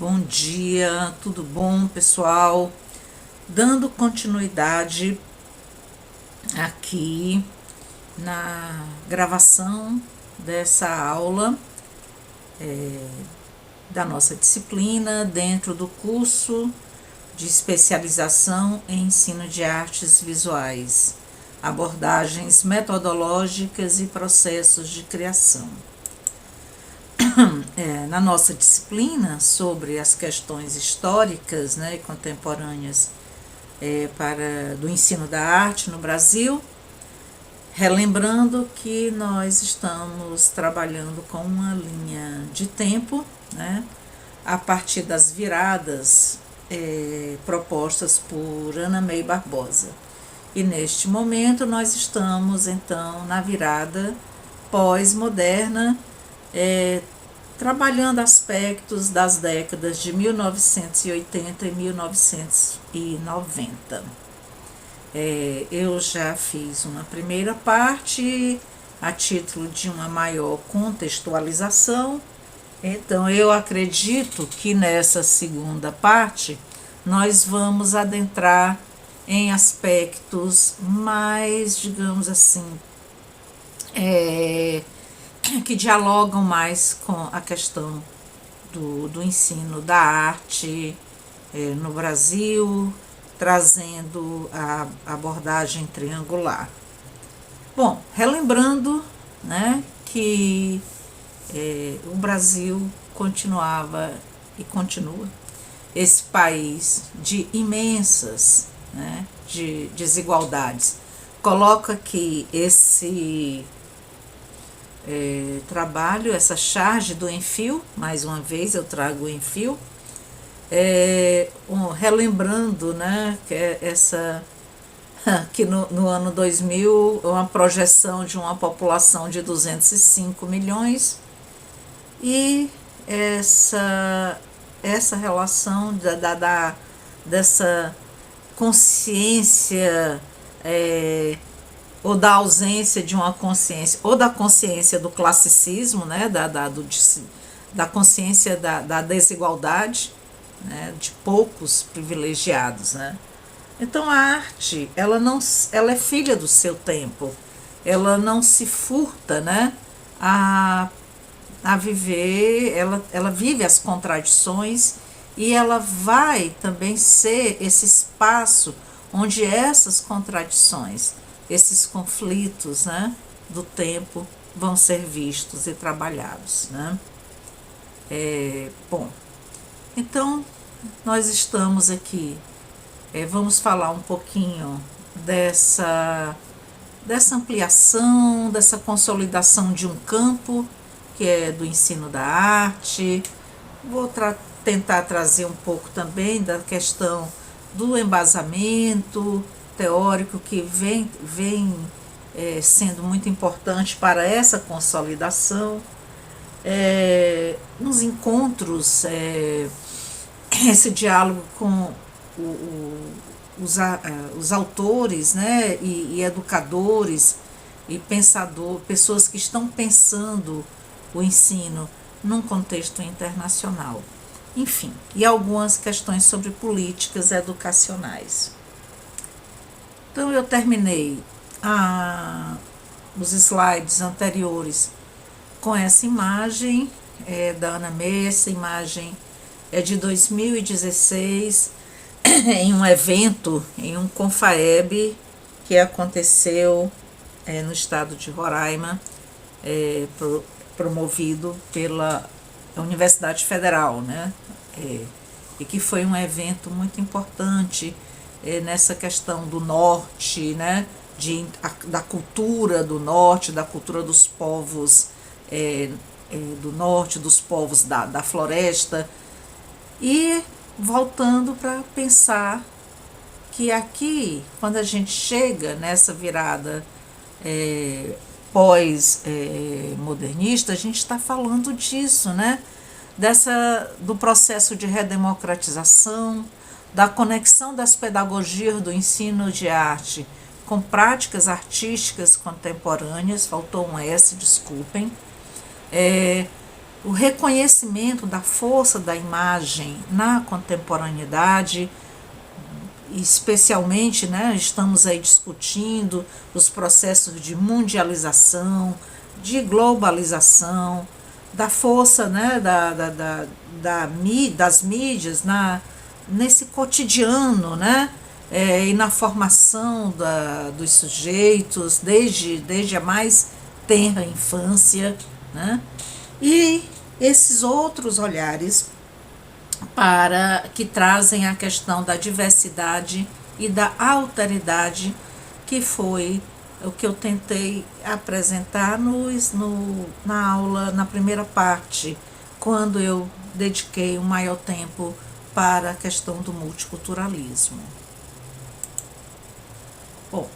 Bom dia, tudo bom, pessoal? Dando continuidade aqui na gravação dessa aula da nossa disciplina dentro do curso de especialização em ensino de artes visuais, abordagens metodológicas e processos de criação. Na nossa disciplina sobre as questões históricas, e contemporâneas do ensino da arte no Brasil, relembrando que nós estamos trabalhando com uma linha de tempo, a partir das viradas propostas por Ana May Barbosa. E neste momento nós estamos então na virada pós-moderna, trabalhando aspectos das décadas de 1980 e 1990. Eu já fiz uma primeira parte a título de uma maior contextualização, então eu acredito que nessa segunda parte nós vamos adentrar em aspectos mais, digamos assim, que dialogam mais com a questão do ensino da arte no Brasil, trazendo a abordagem triangular. Bom, relembrando que o Brasil continuava e continua esse país de imensas de desigualdades. Coloco aqui esse trabalho, essa charge do Enfio, mais uma vez eu trago o Enfio, relembrando que no ano 2000, uma projeção de uma população de 205 milhões, e essa relação dessa consciência, ou da ausência de uma consciência, ou da consciência do classicismo, da consciência da desigualdade, de poucos privilegiados. Então a arte, ela é filha do seu tempo, ela não se furta a viver, ela vive as contradições, e ela vai também ser esse espaço onde essas contradições, esses conflitos do tempo vão ser vistos e trabalhados. Bom, então nós estamos aqui, vamos falar um pouquinho dessa ampliação, dessa consolidação de um campo, que é do ensino da arte. Vou tentar trazer um pouco também da questão do embasamento teórico, que vem sendo muito importante para essa consolidação. Nos encontros, esse diálogo com os autores e educadores e pessoas que estão pensando o ensino num contexto internacional. Enfim, e algumas questões sobre políticas educacionais. Então eu terminei os slides anteriores com essa imagem da Ana May. Essa imagem é de 2016, em um evento, em um Confaeb, que aconteceu no estado de Roraima, promovido pela Universidade Federal, e que foi um evento muito importante nessa questão do norte, da cultura do norte, da cultura dos povos do norte, dos povos da floresta, e voltando para pensar que aqui, quando a gente chega nessa virada pós-modernista, a gente está falando disso, do processo de redemocratização, da conexão das pedagogias do ensino de arte com práticas artísticas contemporâneas, faltou um S, desculpem, o reconhecimento da força da imagem na contemporaneidade, especialmente, né, estamos aí discutindo os processos de mundialização, de globalização, da força, né, das mídias nesse cotidiano, né, e na formação dos sujeitos, desde a mais tenra infância, né, e esses outros olhares para que trazem a questão da diversidade e da alteridade, que foi o que eu tentei apresentar na aula, na primeira parte, quando eu dediquei um maior tempo para a questão do multiculturalismo. Bom,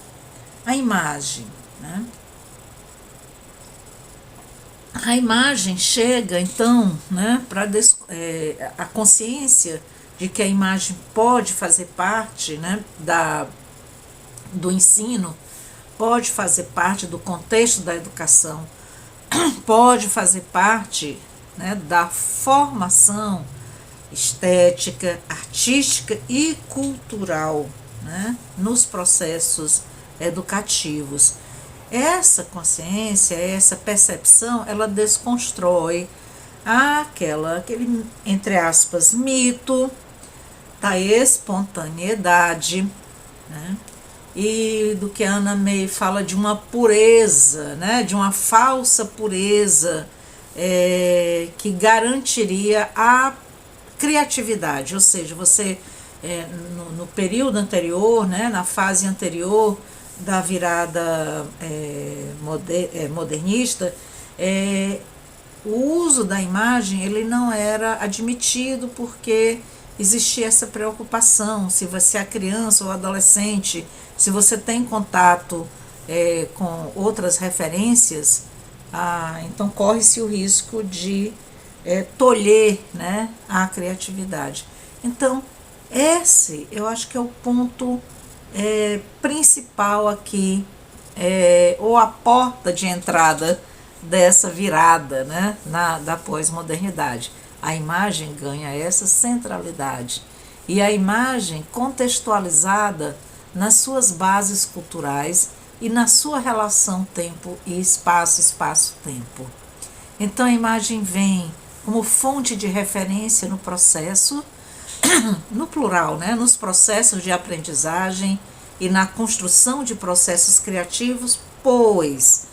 a imagem, né? A imagem chega, então, né, para a consciência de que a imagem pode fazer parte, né, do ensino, pode fazer parte do contexto da educação, pode fazer parte, né, da formação estética, artística e cultural, né, nos processos educativos. Essa consciência, essa percepção, ela desconstrói aquele, entre aspas, mito da espontaneidade, né? E do que a Anna May fala de uma pureza, né? De uma falsa pureza que garantiria a criatividade, ou seja, você no período anterior, né? Na fase anterior da virada modernista, o uso da imagem ele não era admitido porque existia essa preocupação, se você é criança ou adolescente, se você tem contato com outras referências, então corre-se o risco de tolher, né, a criatividade. Então, esse eu acho que é o ponto principal aqui, ou a porta de entrada dessa virada, né, da pós-modernidade. A imagem ganha essa centralidade e a imagem contextualizada nas suas bases culturais e na sua relação tempo e espaço, espaço-tempo. Então a imagem vem como fonte de referência no processo, no plural, né, nos processos de aprendizagem e na construção de processos criativos, pois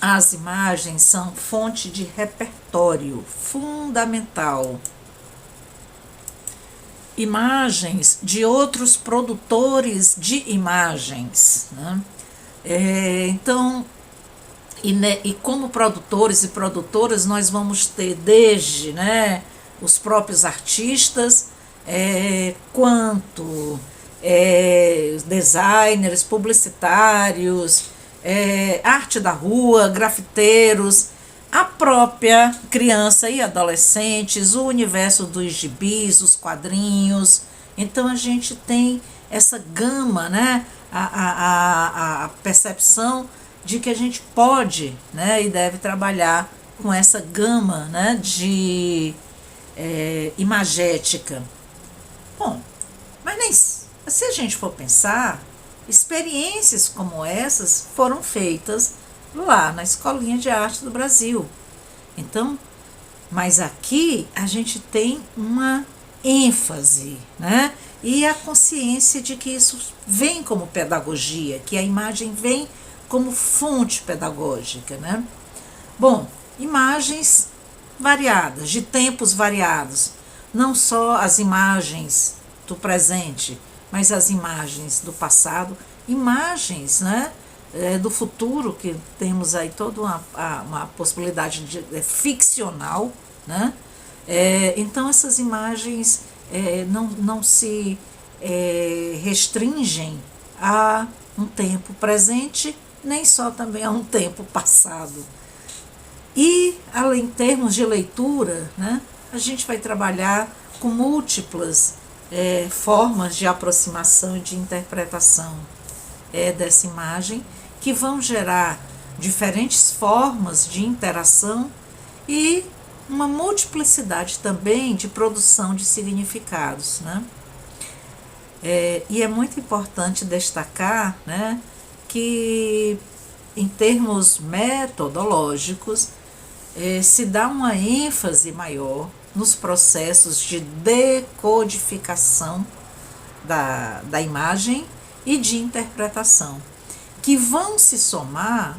as imagens são fonte de repertório fundamental. Imagens de outros produtores de imagens, né? Então, e como produtores e produtoras, nós vamos ter desde, né, os próprios artistas, quanto designers, publicitários, arte da rua, grafiteiros, a própria criança e adolescentes, o universo dos gibis, os quadrinhos. Então a gente tem essa gama, né, a percepção de que a gente pode, né, e deve trabalhar com essa gama, né, de imagética. Bom, mas nem se a gente for pensar, experiências como essas foram feitas lá na Escolinha de Arte do Brasil. Então, mas aqui a gente tem uma ênfase, né? E a consciência de que isso vem como pedagogia, que a imagem vem como fonte pedagógica, né? Bom, imagens variadas, de tempos variados, não só as imagens do presente, mas as imagens do passado, imagens, né, do futuro, que temos aí toda uma possibilidade ficcional, né? Então essas imagens não se restringem a um tempo presente, nem só também a um tempo passado. E, além em termos de leitura, né, a gente vai trabalhar com múltiplas formas de aproximação e de interpretação dessa imagem, que vão gerar diferentes formas de interação e uma multiplicidade também de produção de significados, né? E é muito importante destacar, né, que em termos metodológicos se dá uma ênfase maior nos processos de decodificação da imagem e de interpretação, que vão se somar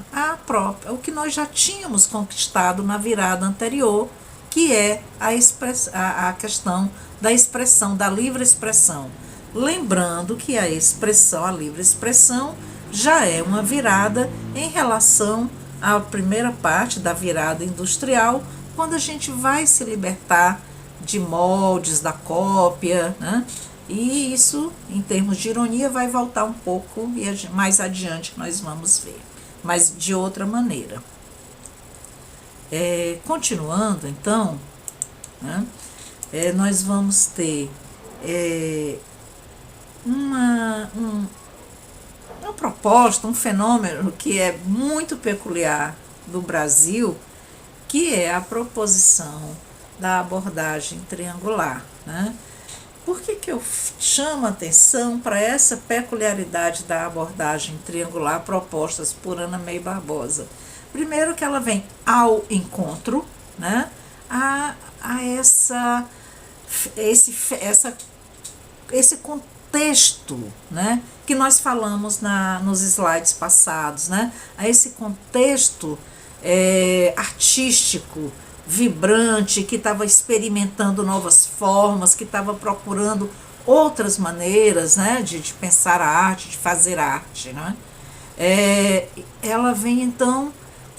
ao que nós já tínhamos conquistado na virada anterior, que é a questão da expressão, da livre expressão. Lembrando que a livre expressão, já é uma virada em relação à primeira parte da virada industrial, quando a gente vai se libertar de moldes, da cópia, né? E isso, em termos de ironia, vai voltar um pouco e mais adiante nós vamos ver, mas de outra maneira. Continuando, então, né, nós vamos ter uma proposta, um fenômeno que é muito peculiar do Brasil, que é a proposição da abordagem triangular, né? Por que eu chamo a atenção para essa peculiaridade da abordagem triangular proposta por Ana May Barbosa? Primeiro que ela vem ao encontro, né, a esse contexto, né, que nós falamos nos slides passados, né, a esse contexto artístico, vibrante, que estava experimentando novas formas, que estava procurando outras maneiras, né, de pensar a arte, de fazer arte, né? Ela vem então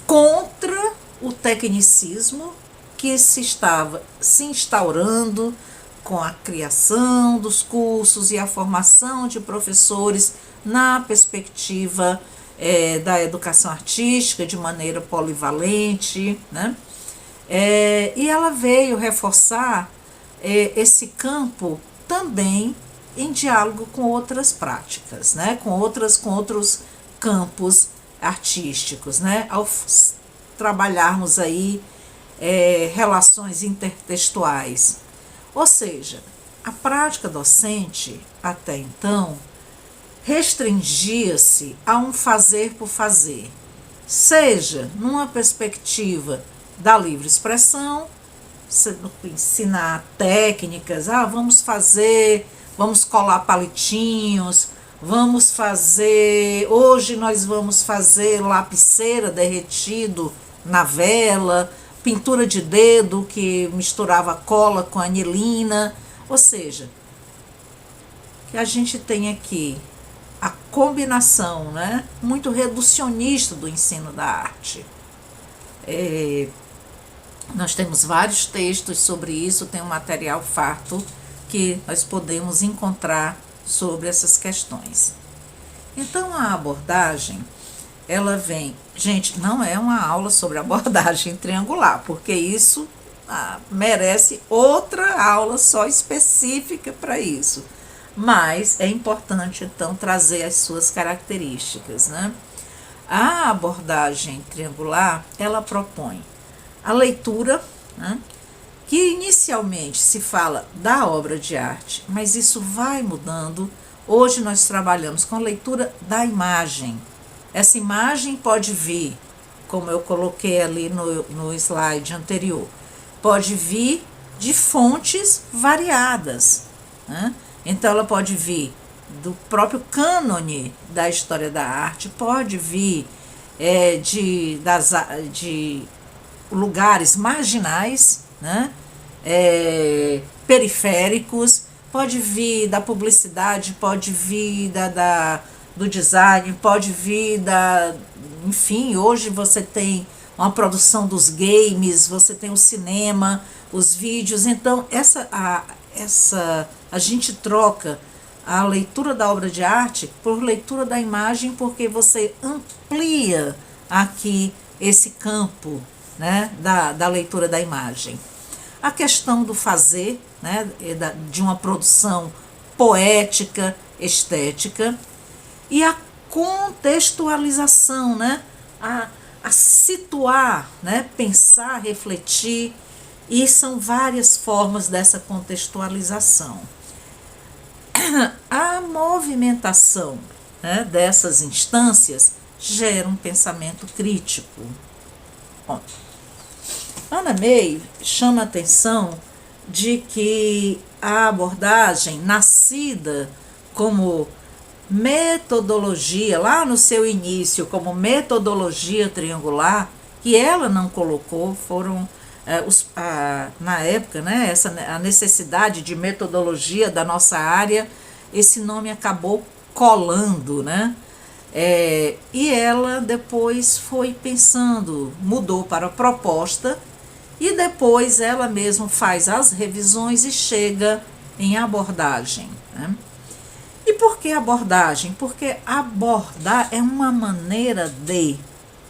contra o tecnicismo que se estava se instaurando com a criação dos cursos e a formação de professores na perspectiva da educação artística de maneira polivalente, né? E ela veio reforçar esse campo também em diálogo com outras práticas, né? com outros campos artísticos, né? Ao trabalharmos aí relações intertextuais. Ou seja, a prática docente, até então, restringia-se a um fazer por fazer, seja numa perspectiva da livre expressão, ensinar técnicas, vamos colar palitinhos, hoje nós vamos fazer lapiseira derretido na vela, pintura de dedo que misturava cola com anilina, ou seja, que a gente tem aqui a combinação, né, muito reducionista do ensino da arte. Nós temos vários textos sobre isso, tem um material farto que nós podemos encontrar sobre essas questões. Então, a abordagem, ela vem... Gente, não é uma aula sobre abordagem triangular, porque isso merece outra aula só específica para isso. Mas é importante, então, trazer as suas características, né? A abordagem triangular, ela propõe a leitura, né, que inicialmente se fala da obra de arte, mas isso vai mudando. Hoje nós trabalhamos com a leitura da imagem. Essa imagem pode vir, como eu coloquei ali no slide anterior, pode vir de fontes variadas, né? Então ela pode vir do próprio cânone da história da arte, pode vir de lugares marginais, né? Periféricos, pode vir da publicidade, pode vir do design, pode vir enfim, hoje você tem uma produção dos games, você tem o cinema, os vídeos, então a gente troca a leitura da obra de arte por leitura da imagem, porque você amplia aqui esse campo, né, da leitura da imagem. A questão do fazer, né, de uma produção poética, estética, e a contextualização, né, a situar, né, pensar, refletir E são várias formas dessa contextualização. A movimentação, né, dessas instâncias gera um pensamento crítico. Bom, Anna May chama a atenção de que a abordagem nascida como metodologia, lá no seu início, como metodologia triangular, que ela não colocou, foram na época, né, a necessidade de metodologia da nossa área, esse nome acabou colando, né? E ela depois foi pensando, mudou para a proposta, e depois ela mesma faz as revisões e chega em abordagem, né? E por que abordagem? Porque abordar é uma maneira de,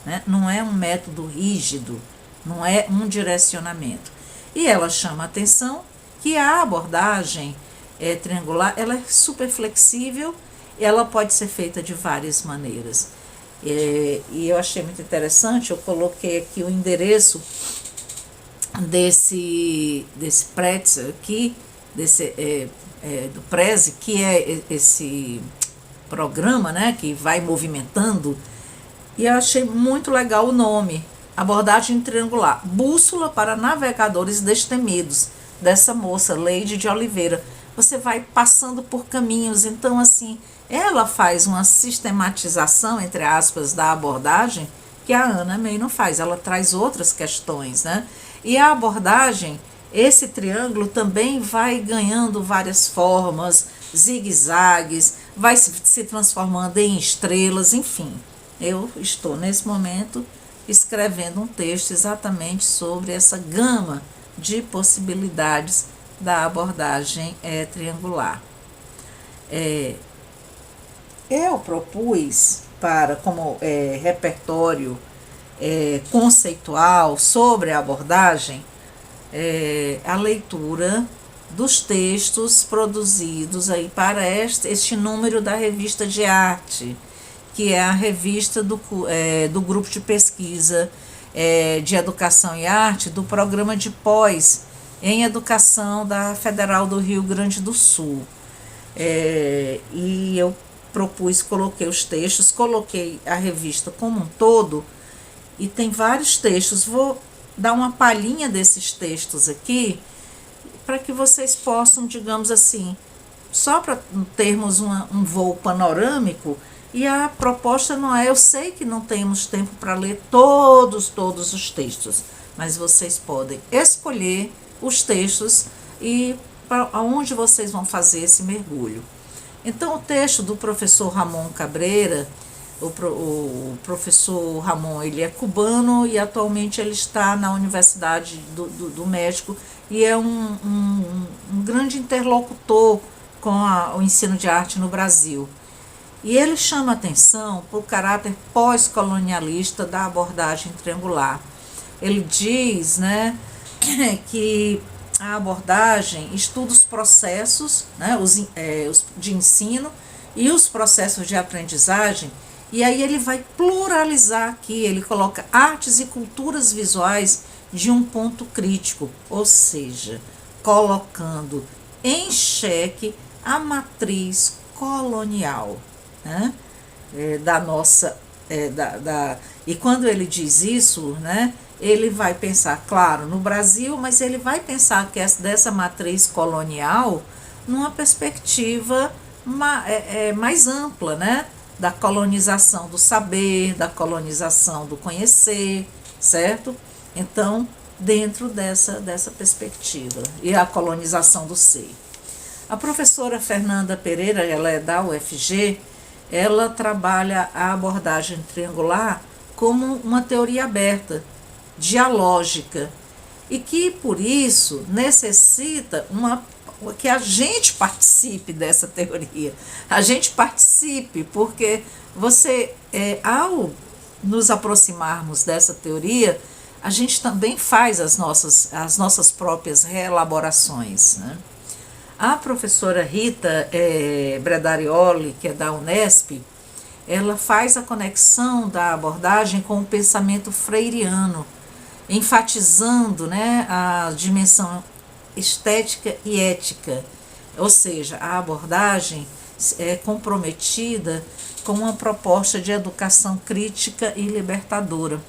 né? Não é um método rígido, não é um direcionamento. E ela chama a atenção que a abordagem triangular, ela é super flexível, ela pode ser feita de várias maneiras. E eu achei muito interessante, eu coloquei aqui o endereço desse Pretzel aqui, do Prezi, que é esse programa, né, que vai movimentando, e eu achei muito legal o nome, abordagem triangular, bússola para navegadores destemidos, dessa moça, Leide de Oliveira. Você vai passando por caminhos, então assim, ela faz uma sistematização, entre aspas, da abordagem, que a Anna May não faz, ela traz outras questões, né? E a abordagem, esse triângulo também vai ganhando várias formas, zigue-zagues, vai se transformando em estrelas, enfim. Eu estou, nesse momento, escrevendo um texto exatamente sobre essa gama de possibilidades da abordagem triangular. Eu propus como repertório conceitual sobre a abordagem a leitura dos textos produzidos aí para este número da Revista de Arte, que é a revista do grupo de pesquisa de Educação e Arte do programa de pós em Educação da Federal do Rio Grande do Sul. E eu coloquei os textos, coloquei a revista como um todo, e tem vários textos. Vou dar uma palhinha desses textos aqui, para que vocês possam, digamos assim, só para termos um voo panorâmico. E a proposta não é, eu sei que não temos tempo para ler todos os textos, mas vocês podem escolher os textos e para onde vocês vão fazer esse mergulho. Então, o texto do professor Ramon Cabreira, o professor Ramon, ele é cubano e atualmente ele está na Universidade do México e é um grande interlocutor com o ensino de arte no Brasil. E ele chama atenção para o caráter pós-colonialista da abordagem triangular. Ele diz, né, que a abordagem estuda os processos, né, os de ensino e os processos de aprendizagem, e aí ele vai pluralizar aqui, ele coloca artes e culturas visuais de um ponto crítico, ou seja, colocando em xeque a matriz colonial, né, da nossa... E quando ele diz isso, né, ele vai pensar, claro, no Brasil, mas ele vai pensar que dessa matriz colonial numa perspectiva mais ampla, né, da colonização do saber, da colonização do conhecer, certo? Então, dentro dessa perspectiva, e a colonização do ser. A professora Fernanda Pereira, ela é da UFG, ela trabalha a abordagem triangular como uma teoria aberta, dialógica, e que, por isso, necessita que a gente participe dessa teoria. A gente participe, porque ao nos aproximarmos dessa teoria, a gente também faz as nossas próprias reelaborações, né? A professora Rita Bredarioli, que é da Unesp, ela faz a conexão da abordagem com o pensamento freiriano. enfatizando, né, a dimensão estética e ética, ou seja, a abordagem é comprometida com uma proposta de educação crítica e libertadora.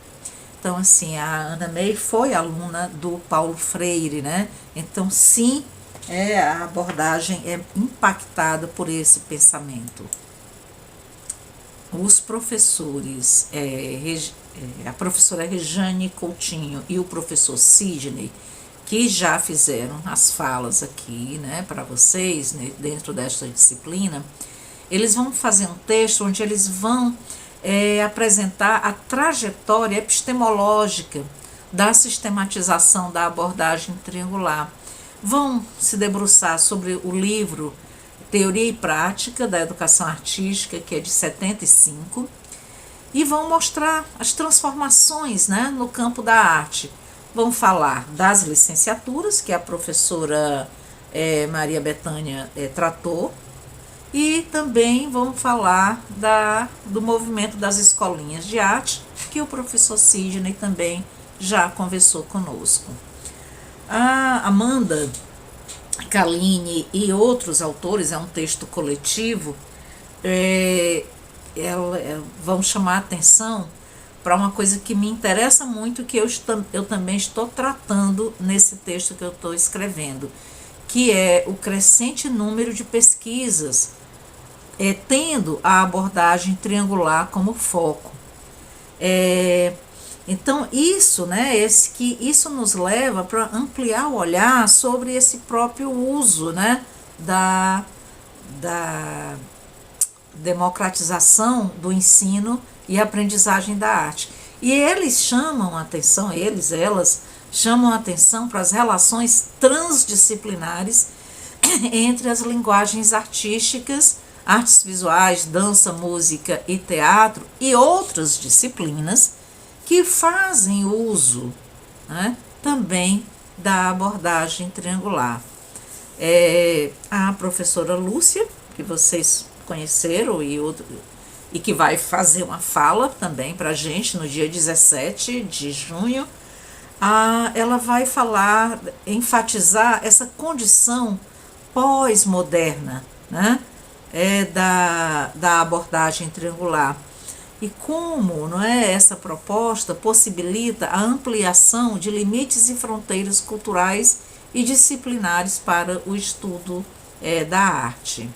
Então, assim, a Ana May foi aluna do Paulo Freire, né? Então, sim, a abordagem é impactada por esse pensamento. Os professores, a professora Rejane Coutinho e o professor Sidney, que já fizeram as falas aqui, né, para vocês, né, dentro desta disciplina, eles vão fazer um texto onde eles vão apresentar a trajetória epistemológica da sistematização da abordagem triangular. Vão se debruçar sobre o livro Teoria e Prática da Educação Artística, que é de 75, e vão mostrar as transformações, né, no campo da arte. Vão falar das licenciaturas, que a professora Maria Bethânia tratou, e também vão falar do movimento das escolinhas de arte, que o professor Sidney também já conversou conosco. A Amanda Kaline e outros autores, é um texto coletivo, vão chamar a atenção para uma coisa que me interessa muito, que eu também estou tratando nesse texto que eu estou escrevendo, que é o crescente número de pesquisas tendo a abordagem triangular como foco. Então, isso, né, isso nos leva para ampliar o olhar sobre esse próprio uso, né, da democratização do ensino e aprendizagem da arte. E eles chamam a atenção, elas chamam a atenção para as relações transdisciplinares entre as linguagens artísticas, artes visuais, dança, música e teatro e outras disciplinas que fazem uso, né, também da abordagem triangular. A professora Lúcia, que vocês conheceram e que vai fazer uma fala também para a gente no dia 17 de junho, ela vai falar, enfatizar essa condição pós-moderna, né, da abordagem triangular. E como, não é, essa proposta possibilita a ampliação de limites e fronteiras culturais e disciplinares para o estudo da arte.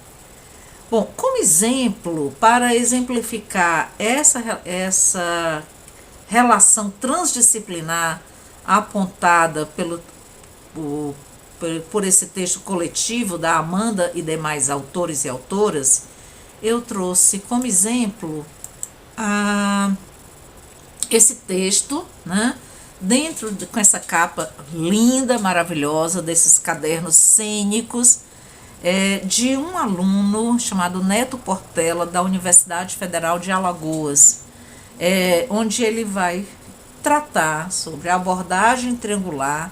Bom, como exemplo, para exemplificar essa relação transdisciplinar apontada por esse texto coletivo da Amanda e demais autores e autoras, eu trouxe como exemplo esse texto, né, com essa capa linda, maravilhosa, desses cadernos cênicos, de um aluno chamado Neto Portela, da Universidade Federal de Alagoas, onde ele vai tratar sobre a abordagem triangular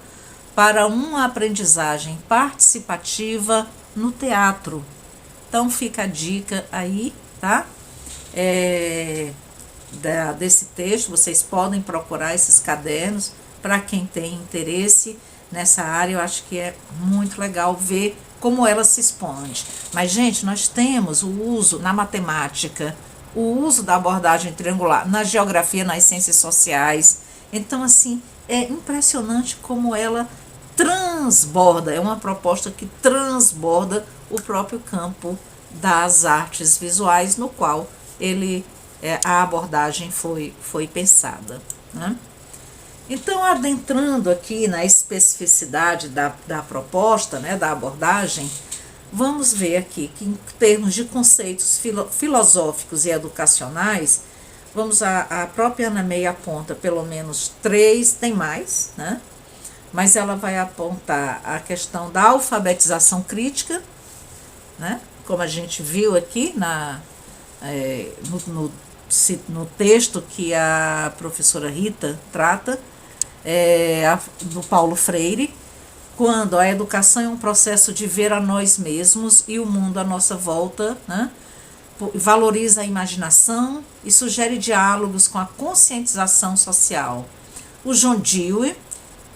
para uma aprendizagem participativa no teatro. Então fica a dica aí, tá? Desse texto, vocês podem procurar esses cadernos para quem tem interesse nessa área. Eu acho que é muito legal ver como ela se expande. Mas, gente, nós temos o uso na matemática, o uso da abordagem triangular na geografia, nas ciências sociais. Então, assim, é impressionante como ela transborda, é uma proposta que transborda o próprio campo das artes visuais, no qual a abordagem foi pensada, né? Então, adentrando aqui na especificidade da proposta, né, da abordagem, vamos ver aqui que, em termos de conceitos filosóficos e educacionais, a própria Ana May aponta pelo menos 3, tem mais, né? Mas ela vai apontar a questão da alfabetização crítica, né? Como a gente viu aqui no texto que a professora Rita trata, do Paulo Freire, quando a educação é um processo de ver a nós mesmos e o mundo à nossa volta, né? Valoriza a imaginação e sugere diálogos com a conscientização social. O John Dewey,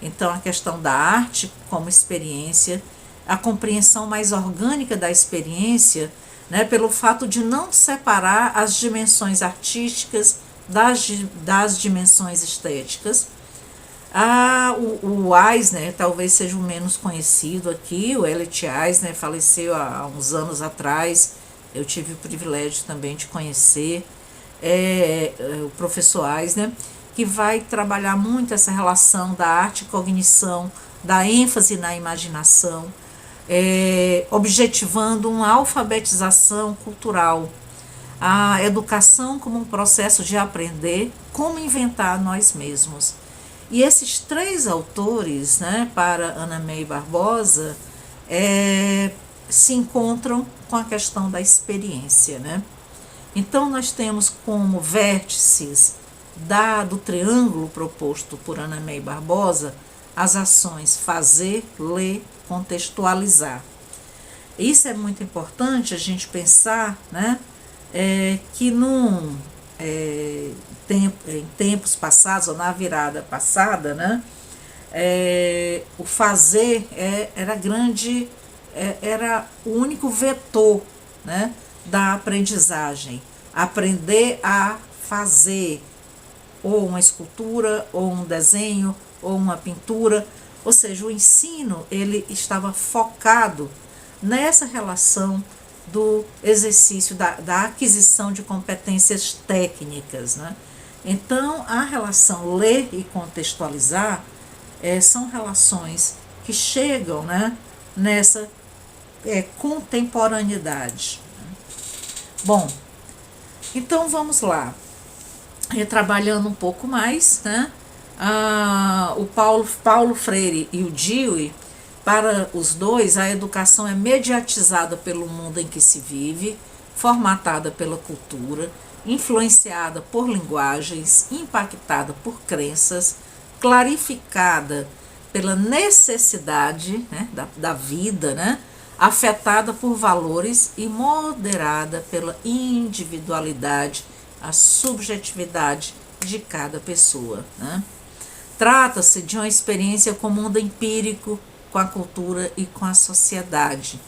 então a questão da arte como experiência, a compreensão mais orgânica da experiência, né, pelo fato de não separar as dimensões artísticas das dimensões estéticas. O Eisner talvez seja o menos conhecido aqui, o Elliot Eisner faleceu há uns anos atrás, eu tive o privilégio também de conhecer o professor Eisner, que vai trabalhar muito essa relação da arte e cognição, da ênfase na imaginação, objetivando uma alfabetização cultural, a educação como um processo de aprender como inventar nós mesmos. E esses três autores, né, para Ana May Barbosa, se encontram com a questão da experiência, né? Então nós temos como vértices do triângulo proposto por Ana May Barbosa as ações fazer, ler, contextualizar. Isso é muito importante a gente pensar, né, que em tempos passados, ou na virada passada, né, o fazer era o único vetor, né, da aprendizagem. Aprender a fazer ou uma escultura, ou um desenho, ou uma pintura. Ou seja, o ensino ele estava focado nessa relação do exercício, da aquisição de competências técnicas, né? Então, a relação ler e contextualizar são relações que chegam, né, nessa contemporaneidade. Bom, então vamos lá. Trabalhando um pouco mais, né? O Paulo Freire e o Dewey, para os dois, a educação é mediatizada pelo mundo em que se vive, formatada pela cultura, influenciada por linguagens, impactada por crenças, clarificada pela necessidade, né, da vida, né, afetada por valores e moderada pela individualidade, a subjetividade de cada pessoa, né? Trata-se de uma experiência com o mundo empírico, com a cultura e com a sociedade,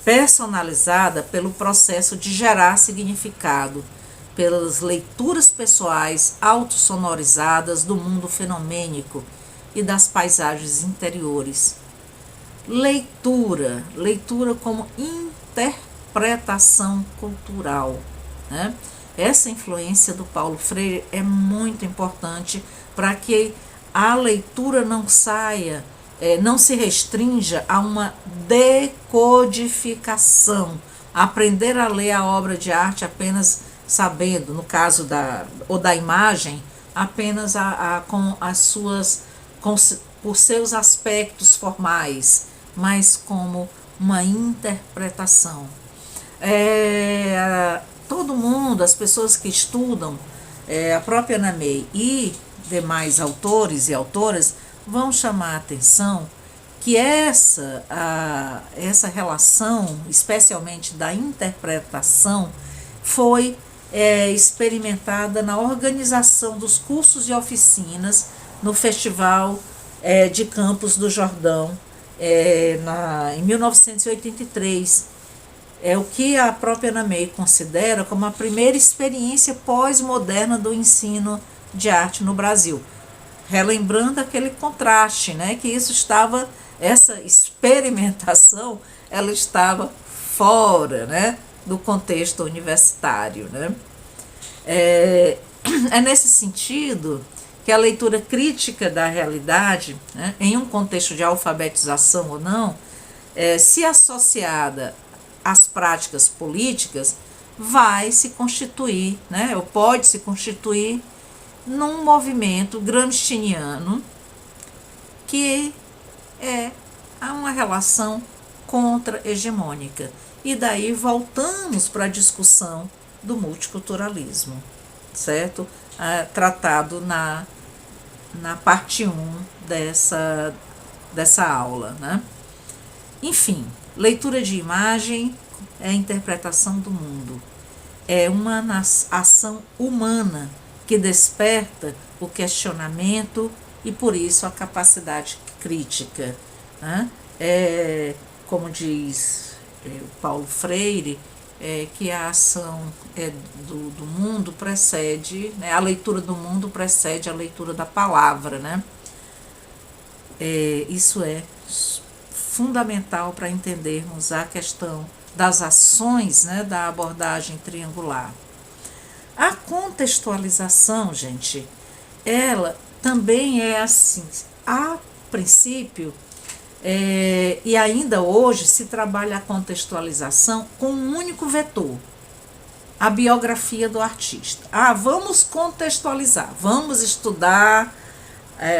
personalizada pelo processo de gerar significado, pelas leituras pessoais autossonorizadas do mundo fenomênico e das paisagens interiores. Leitura como interpretação cultural, né? Essa influência do Paulo Freire é muito importante para que a leitura não saia, não se restrinja a uma decodificação, aprender a ler a obra de arte apenas sabendo, no caso da imagem, apenas com as suas, por seus aspectos formais, mas como uma interpretação. Todo mundo, as pessoas que estudam, a própria Ana May e demais autores e autoras, vão chamar a atenção que essa relação, especialmente da interpretação, foi experimentada na organização dos cursos e oficinas no Festival de Campos do Jordão, em 1983. É o que a própria Ana May considera como a primeira experiência pós-moderna do ensino de arte no Brasil. Relembrando aquele contraste, né, que essa experimentação, ela estava fora, né, do contexto universitário, né? É nesse sentido que a leitura crítica da realidade, né, em um contexto de alfabetização ou não, se associada às práticas políticas, vai se constituir, né, ou pode se constituir num movimento gramsciano que há uma relação contra-hegemônica. E daí voltamos para a discussão do multiculturalismo, certo? Tratado na parte 1 dessa aula, né? Enfim, leitura de imagem é a interpretação do mundo. É uma ação humana que desperta o questionamento e por isso a capacidade crítica, né? Como diz Paulo Freire, que a ação do mundo precede, né? A leitura do mundo precede a leitura da palavra, né? Isso é fundamental para entendermos a questão das ações, né, da abordagem triangular. A contextualização, gente, ela também é assim, a princípio, e ainda hoje se trabalha a contextualização com um único vetor, a biografia do artista. Vamos contextualizar, vamos estudar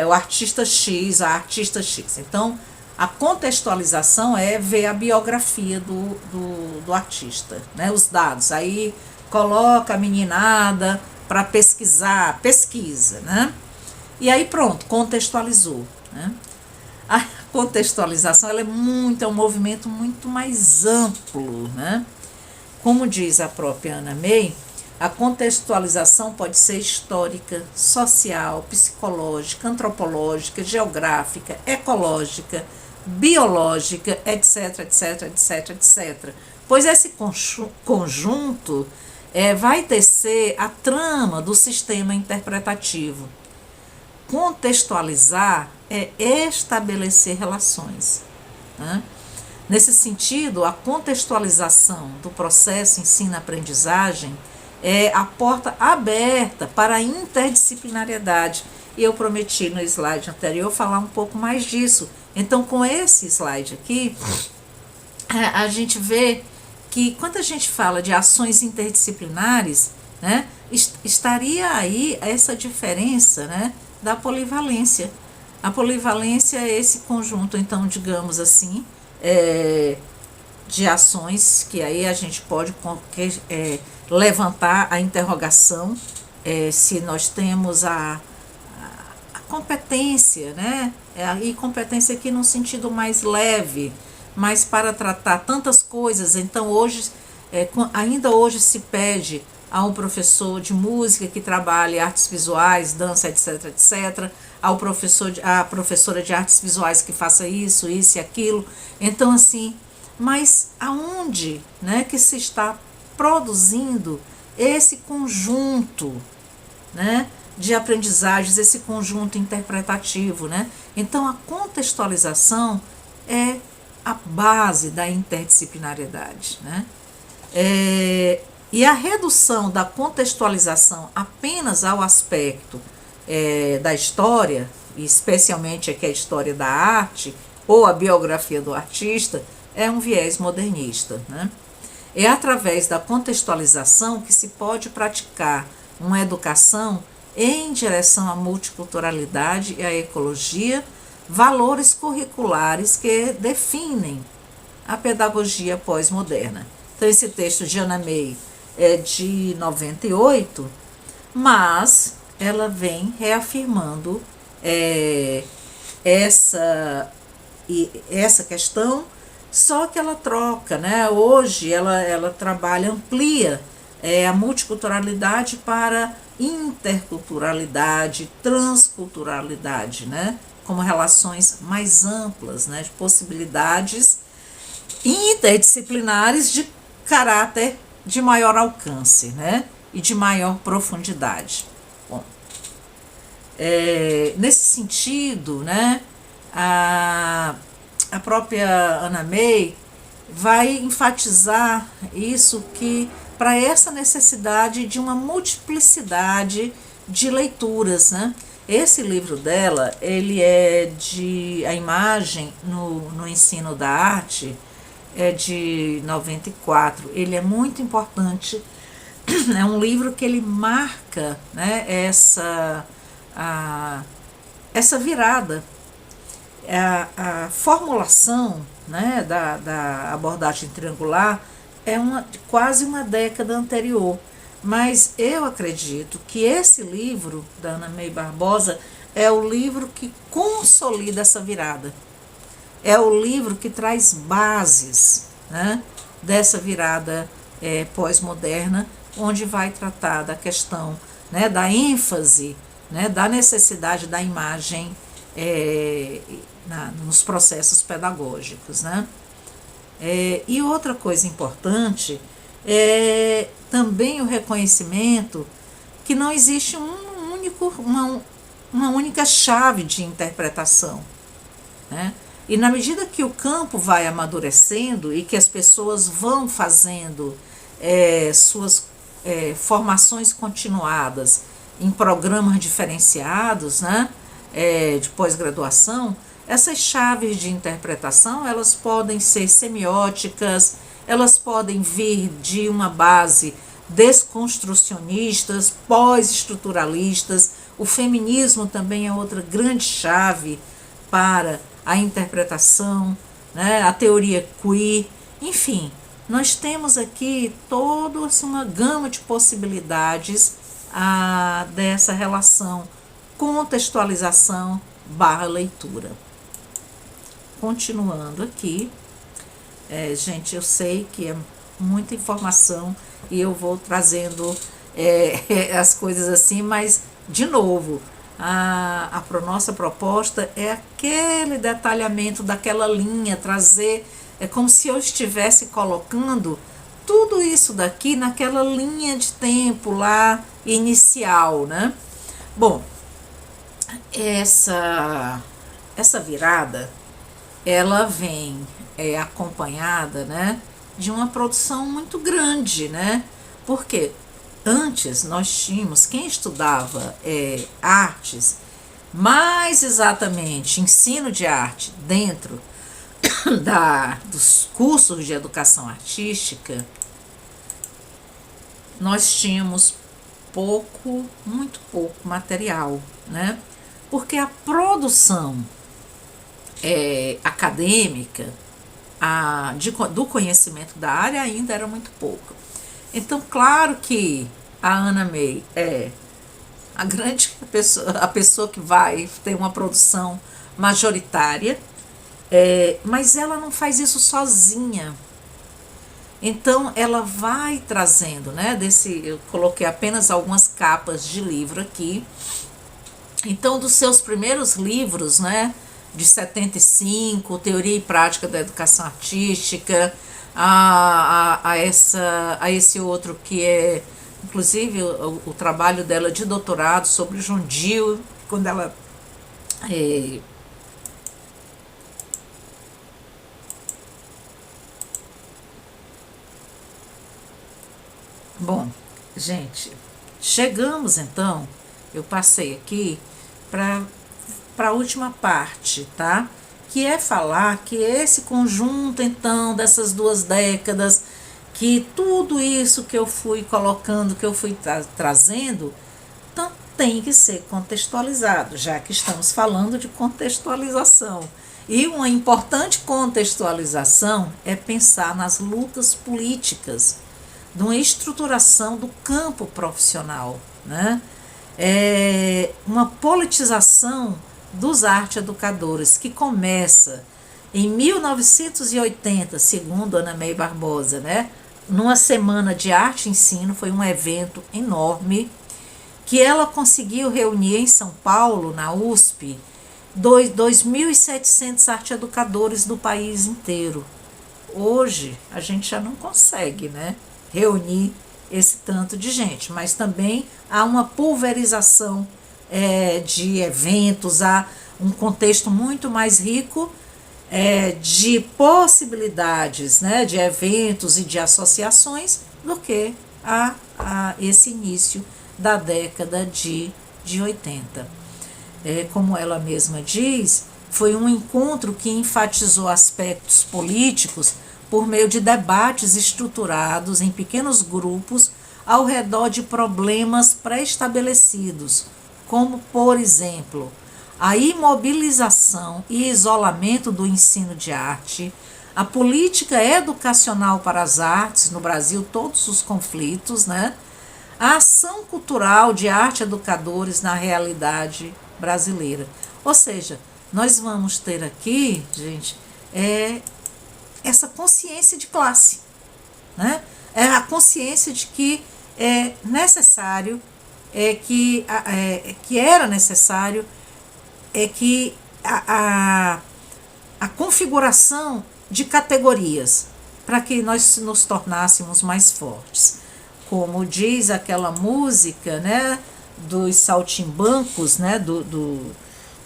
o artista X, a artista X. Então, a contextualização é ver a biografia do artista, né, os dados. Aí coloca a meninada para pesquisar, pesquisa, né? E aí pronto, contextualizou, né? A contextualização ela é um movimento muito mais amplo, né? Como diz a própria Anna May, a contextualização pode ser histórica, social, psicológica, antropológica, geográfica, ecológica, biológica, etc, etc, etc, etc. Pois esse conjunto vai tecer a trama do sistema interpretativo. Contextualizar é estabelecer relações, né? Nesse sentido, a contextualização do processo ensino-aprendizagem é a porta aberta para a interdisciplinariedade. E eu prometi no slide anterior falar um pouco mais disso. Então, com esse slide aqui, a gente vê que quando a gente fala de ações interdisciplinares, né, estaria aí essa diferença, né, da polivalência. A polivalência é esse conjunto, então, digamos assim, de ações que aí a gente pode levantar a interrogação se nós temos a competência, né? E competência aqui num sentido mais leve, mas para tratar tantas coisas. Então, hoje, ainda hoje se pede a um professor de música que trabalhe artes visuais, dança, etc, etc, à professora de artes visuais que faça isso e aquilo. Então, assim, mas aonde, né, que se está produzindo esse conjunto, né, de aprendizagens, esse conjunto interpretativo, né? Então, a contextualização é a base da interdisciplinariedade, né? E a redução da contextualização apenas ao aspecto da história, especialmente aqui a história da arte ou a biografia do artista, é um viés modernista, né? É através da contextualização que se pode praticar uma educação em direção à multiculturalidade e à ecologia, valores curriculares que definem a pedagogia pós-moderna. Então, esse texto de Anna May é de 98, mas ela vem reafirmando essa questão, só que ela troca, né? Hoje ela trabalha, amplia a multiculturalidade para interculturalidade, transculturalidade, né? Como relações mais amplas, né? De possibilidades interdisciplinares de caráter de maior alcance, né? E de maior profundidade. Bom, nesse sentido, né? A própria Anna May vai enfatizar isso, que para essa necessidade de uma multiplicidade de leituras, né? Esse livro dela, ele a imagem no ensino da arte é de 94. Ele é muito importante, é um livro que ele marca, né, essa virada. A formulação, né, da abordagem triangular é quase uma década anterior, mas eu acredito que esse livro da Anna May Barbosa é o livro que consolida essa virada, é o livro que traz bases, né, dessa virada pós-moderna, onde vai tratar da questão, né, da ênfase né, da necessidade da imagem nos processos pedagógicos, né? E outra coisa importante é também o reconhecimento que não existe uma única chave de interpretação, né? E na medida que o campo vai amadurecendo e que as pessoas vão fazendo suas formações continuadas em programas diferenciados, né, de pós-graduação, essas chaves de interpretação, elas podem ser semióticas, elas podem vir de uma base desconstrucionistas, pós-estruturalistas. O feminismo também é outra grande chave para a interpretação, né, a teoria queer, enfim, nós temos aqui toda uma gama de possibilidades dessa relação contextualização / leitura. Continuando aqui, gente, eu sei que é muita informação e eu vou trazendo as coisas assim, mas, de novo, a nossa proposta é aquele detalhamento daquela linha, trazer, é como se eu estivesse colocando tudo isso daqui naquela linha de tempo lá inicial, né? Bom, essa virada, ela vem acompanhada, né, de uma produção muito grande, né? Porque antes nós tínhamos, quem estudava artes, mais exatamente ensino de arte dentro dos cursos de educação artística, nós tínhamos muito pouco material, né? Porque a produção acadêmica do conhecimento da área ainda era muito pouca. Então, claro que a Anna May é a pessoa que vai ter uma produção majoritária, mas ela não faz isso sozinha. Então, ela vai trazendo, né? Eu coloquei apenas algumas capas de livro aqui. Então, dos seus primeiros livros, né, de 75, Teoria e Prática da Educação Artística, a esse outro que é, inclusive, o trabalho dela de doutorado sobre Jundil, quando ela Bom, gente, chegamos então, eu passei aqui para a última parte, tá? Que é falar que esse conjunto, então, dessas 2 décadas, que tudo isso que eu fui colocando, que eu fui trazendo, então, tem que ser contextualizado, já que estamos falando de contextualização. E uma importante contextualização é pensar nas lutas políticas, de uma estruturação do campo profissional, né? Uma politização dos arte-educadores, que começa em 1980, segundo Anna May Barbosa, né? Numa semana de arte e ensino, foi um evento enorme, que ela conseguiu reunir em São Paulo, na USP, 2.700 arte-educadores do país inteiro. Hoje, a gente já não consegue, né, reunir esse tanto de gente, mas também há uma pulverização de eventos, há um contexto muito mais rico de possibilidades, né, de eventos e de associações do que esse início da década de 80. Como ela mesma diz, foi um encontro que enfatizou aspectos políticos por meio de debates estruturados em pequenos grupos ao redor de problemas pré-estabelecidos, como, por exemplo, a imobilização e isolamento do ensino de arte, a política educacional para as artes no Brasil, todos os conflitos, né? A ação cultural de arte-educadores na realidade brasileira. Ou seja, nós vamos ter aqui, gente, essa consciência de classe, né? É a consciência de que é necessário que era necessário que a configuração de categorias para que nós nos tornássemos mais fortes. Como diz aquela música, né, dos Saltimbancos, né,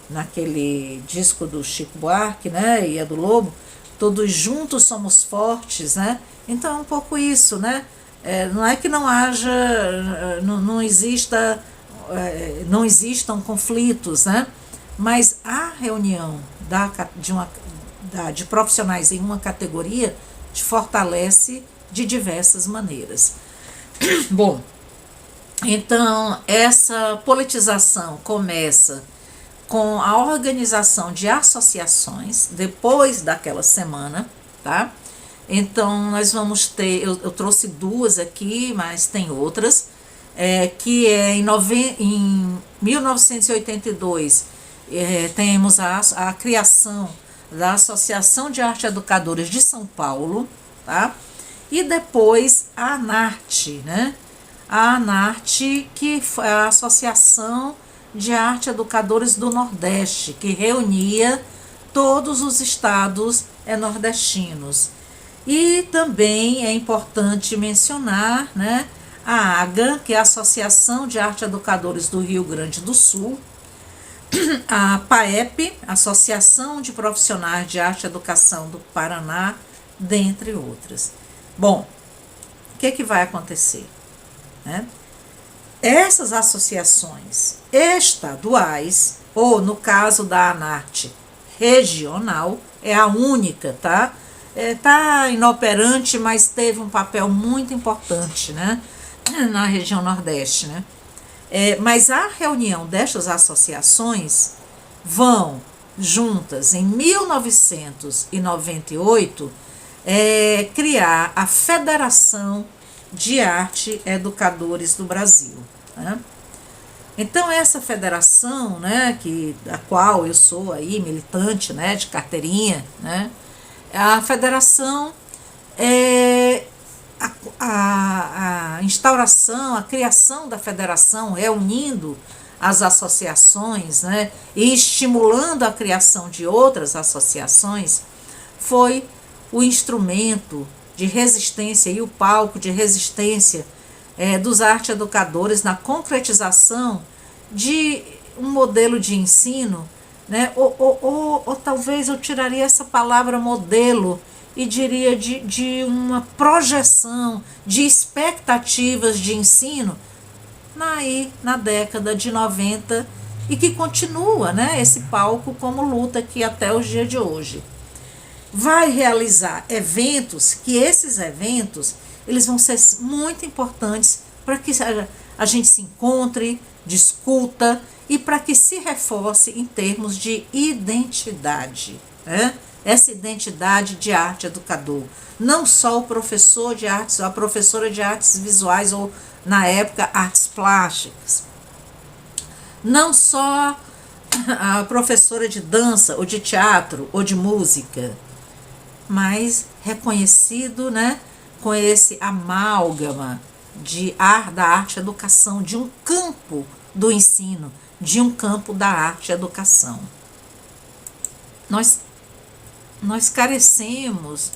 naquele disco do Chico Buarque, né, e a do Lobo, todos juntos somos fortes, né? Então é um pouco isso, né? Não é que não haja, não existam conflitos, né? Mas a reunião de profissionais em uma categoria te fortalece de diversas maneiras. Bom, então essa politização começa com a organização de associações depois daquela semana, tá? Então nós vamos ter, eu trouxe duas aqui, mas tem outras, que é em 1982 temos a criação da Associação de Arte Educadores de São Paulo, tá? E depois a ANARTE, né? A ANARTE, que foi a Associação de Arte Educadores do Nordeste, que reunia todos os estados nordestinos. E também é importante mencionar, né, a AGA, que é a Associação de Arte Educadores do Rio Grande do Sul, a PAEP, Associação de Profissionais de Arte e Educação do Paraná, dentre outras. Bom, o que vai acontecer, né? Essas associações estaduais, ou no caso da ANARTE, regional, é a única, tá? Tá inoperante, mas teve um papel muito importante, né, na região Nordeste, né? Mas a reunião destas associações vão juntas em 1998 criar a Federação de Arte Educadores do Brasil, né? Então essa federação, né, da qual eu sou aí militante, né, de carteirinha, né, a federação a instauração, a criação da federação, reunindo as associações, né, e estimulando a criação de outras associações, foi o instrumento de resistência e o palco de resistência dos arte educadores na concretização de um modelo de ensino, né, ou talvez eu tiraria essa palavra modelo e diria de uma projeção de expectativas de ensino na década de 90 e que continua, né, esse palco como luta aqui até os dias de hoje. Vai realizar eventos, que esses eventos eles vão ser muito importantes para que a gente se encontre, discuta e para que se reforce em termos de identidade, né? Essa identidade de arte educador. Não só o professor de artes, a professora de artes visuais ou, na época, artes plásticas. Não só a professora de dança ou de teatro ou de música, mas reconhecido, né, com esse amálgama da arte e educação, de um campo do ensino, de um campo da arte e educação. Nós carecemos